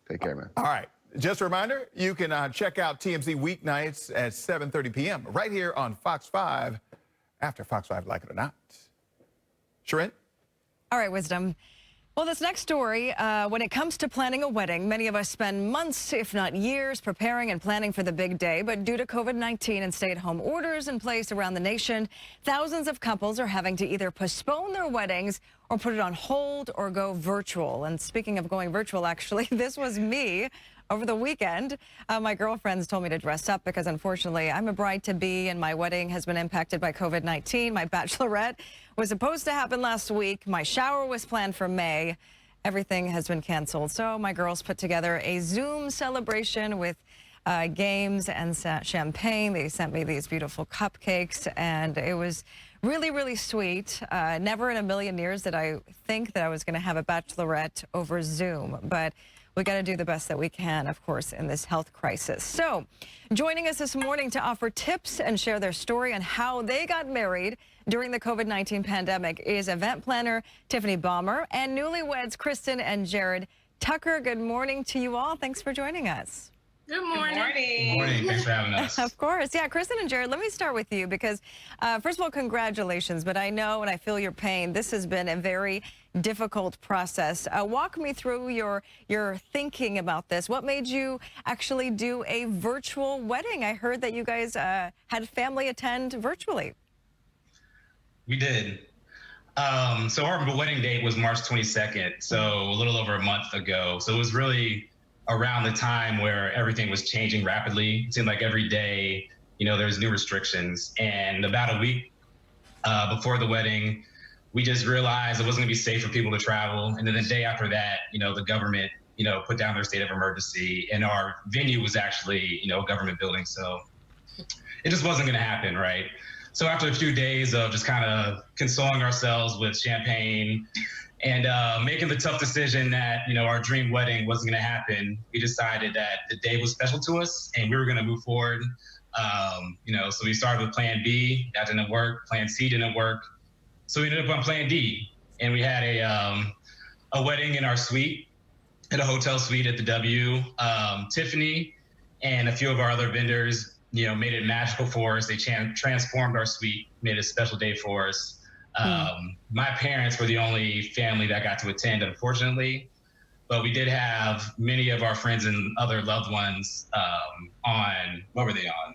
Take care, man. All right. Just a reminder, you can check out TMZ weeknights at 7:30 p.m. right here on Fox 5 after Fox 5, like it or not. Sharon? All right, Wisdom. Well, this next story, when it comes to planning a wedding, many of us spend months, if not years, preparing and planning for the big day. But due to COVID-19 and stay-at-home orders in place around the nation, thousands of couples are having to either postpone their weddings or put it on hold or go virtual. And speaking of going virtual, actually, this was me. Over the weekend, my girlfriends told me to dress up because, unfortunately, I'm a bride-to-be and my wedding has been impacted by COVID-19. My bachelorette was supposed to happen last week. My shower was planned for May. Everything has been canceled. So my girls put together a Zoom celebration with games and champagne. They sent me these beautiful cupcakes, and it was really, really sweet. Never in a million years did I think that I was going to have a bachelorette over Zoom, but we got to do the best that we can, of course, in this health crisis. So joining us this morning to offer tips and share their story on how they got married during the COVID-19 pandemic is event planner Tiffany Baumer and newlyweds Kristen and Jared Tucker. Good morning to you all. Thanks for joining us. Good morning. Good morning. Thanks for having us. Of course. Yeah, Kristen and Jared, let me start with you because, first of all, congratulations. But I know and I feel your pain. This has been a very difficult process. Walk me through your thinking about this. What made you actually do a virtual wedding? I heard that you guys had family attend virtually. We did. So our wedding date was March 22nd, so a little over a month ago. So it was really around the time where everything was changing rapidly. It seemed like every day, there's new restrictions. And about a week before the wedding, we just realized it wasn't gonna be safe for people to travel. And then the day after that, the government, put down their state of emergency, and our venue was actually, a government building. So it just wasn't gonna happen, right? So after a few days of just kind of consoling ourselves with champagne and making the tough decision that, our dream wedding wasn't going to happen, we decided that the day was special to us and we were going to move forward. So we started with plan B. That didn't work. Plan C didn't work. So we ended up on plan D. And we had a wedding in our suite, at a hotel suite at the W. Tiffany and a few of our other vendors, made it magical for us. They transformed our suite, made it a special day for us. My parents were the only family that got to attend, unfortunately, but we did have many of our friends and other loved ones on, what were they on?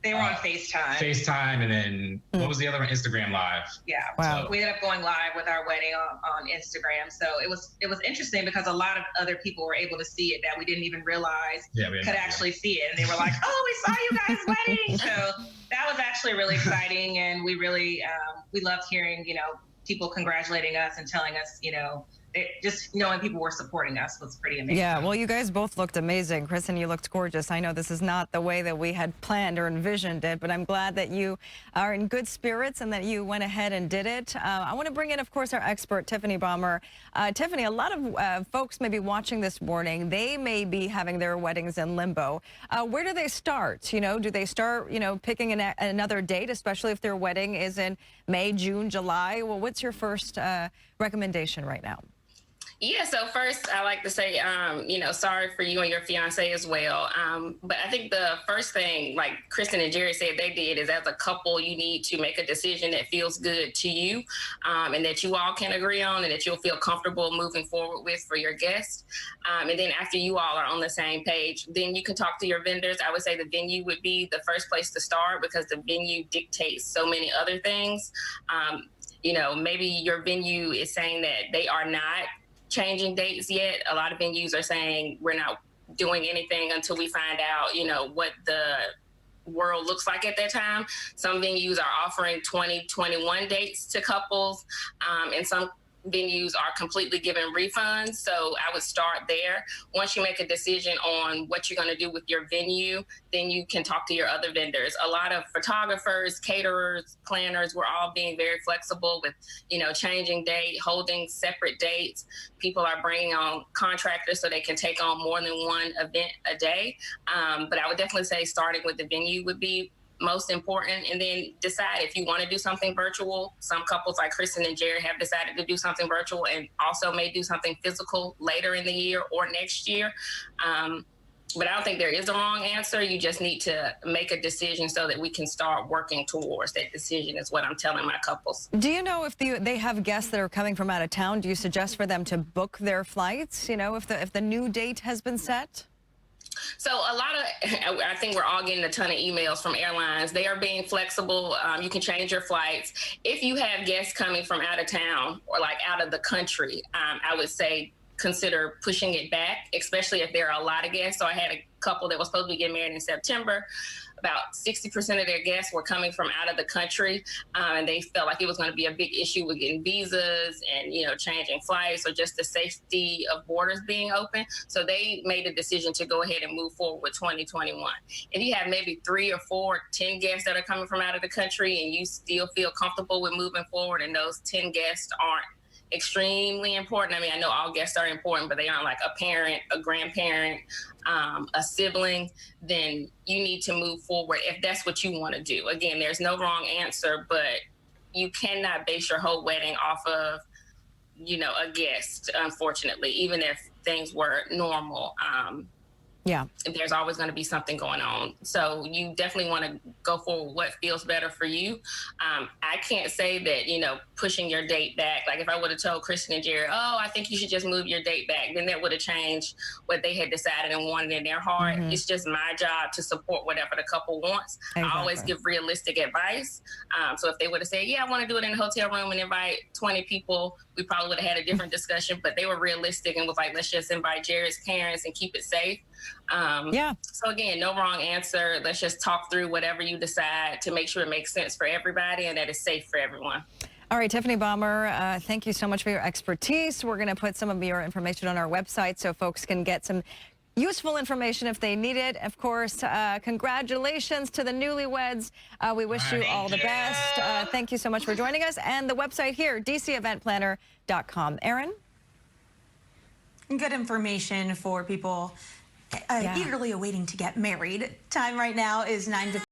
They were on FaceTime. FaceTime, and then what was the other one? Instagram Live. Yeah. Wow. So we ended up going live with our wedding on Instagram. So it was interesting because a lot of other people were able to see it that we didn't even realize could actually see it. And they were like, "Oh, we saw you guys' wedding." So that was actually really exciting, and we really we loved hearing people congratulating us and telling us just knowing people were supporting us was pretty amazing. Yeah, well, you guys both looked amazing. Kristen, you looked gorgeous. I know this is not the way that we had planned or envisioned it, but I'm glad that you are in good spirits and that you went ahead and did it. I want to bring in, of course, our expert, Tiffany Baumer. Tiffany, a lot of folks may be watching this morning. They may be having their weddings in limbo. Where do they start? Do they start, picking another date, especially if their wedding is in May, June, July? Well, what's your first recommendation right now? Yeah, so first I like to say, sorry for you and your fiance as well. But I think the first thing, like Kristen and Jerry said they did, is as a couple, you need to make a decision that feels good to you and that you all can agree on and that you'll feel comfortable moving forward with for your guests. And then after you all are on the same page, then you can talk to your vendors. I would say the venue would be the first place to start because the venue dictates so many other things. Maybe your venue is saying that they are not changing dates yet. A lot of venues are saying we're not doing anything until we find out, what the world looks like at that time. Some venues are offering 2021 dates to couples, and some venues are completely giving refunds. So I would start there. Once you make a decision on what you're going to do with your venue, then you can talk to your other vendors. A lot of photographers, caterers, planners, we're all being very flexible with, changing date, holding separate dates. People are bringing on contractors so they can take on more than one event a day. But I would definitely say starting with the venue would be most important, and then decide if you want to do something virtual. Some couples like Kristen and Jared have decided to do something virtual and also may do something physical later in the year or next year. But I don't think there is a wrong answer. You just need to make a decision so that we can start working towards that decision, is what I'm telling my couples. Do you know if they have guests that are coming from out of town? Do you suggest for them to book their flights, you know, if the new date has been set? So I think we're all getting a ton of emails from airlines. They are being flexible. You can change your flights. If you have guests coming from out of town or like out of the country, I would say consider pushing it back, especially if there are a lot of guests. So I had a couple that was supposed to be getting married in September. About 60% of their guests were coming from out of the country, and they felt like it was going to be a big issue with getting visas and, you know, changing flights or just the safety of borders being open. So they made a decision to go ahead and move forward with 2021. If you have maybe 3 or 4, 10 guests that are coming from out of the country and you still feel comfortable with moving forward and those 10 guests aren't extremely important. I mean, I know all guests are important, but they aren't like a parent, a grandparent, a sibling, then you need to move forward if that's what you want to do. Again, there's no wrong answer, but you cannot base your whole wedding off of, you know, a guest, unfortunately, even if things were normal. Yeah. There's always going to be something going on. So you definitely want to go for what feels better for you. I can't say that, you know, pushing your date back, like if I would have told Kristen and Jared, oh, I think you should just move your date back, then that would have changed what they had decided and wanted in their heart. Mm-hmm. It's just my job to support whatever the couple wants. Exactly. I always give realistic advice. So if they would have said, yeah, I want to do it in a hotel room and invite 20 people, we probably would have had a different discussion, but they were realistic and was like, let's just invite Jared's parents and keep it safe. Yeah. So again, no wrong answer. Let's just talk through whatever you decide to make sure it makes sense for everybody and that it's safe for everyone. All right, Tiffany Baumer, thank you so much for your expertise. We're going to put some of your information on our website so folks can get some useful information if they need it. Of course, congratulations to the newlyweds. We wish you all the best. Thank you so much for joining us. And the website here, dceventplanner.com. Erin? Good information for people eagerly awaiting to get married. Time right now is 9 to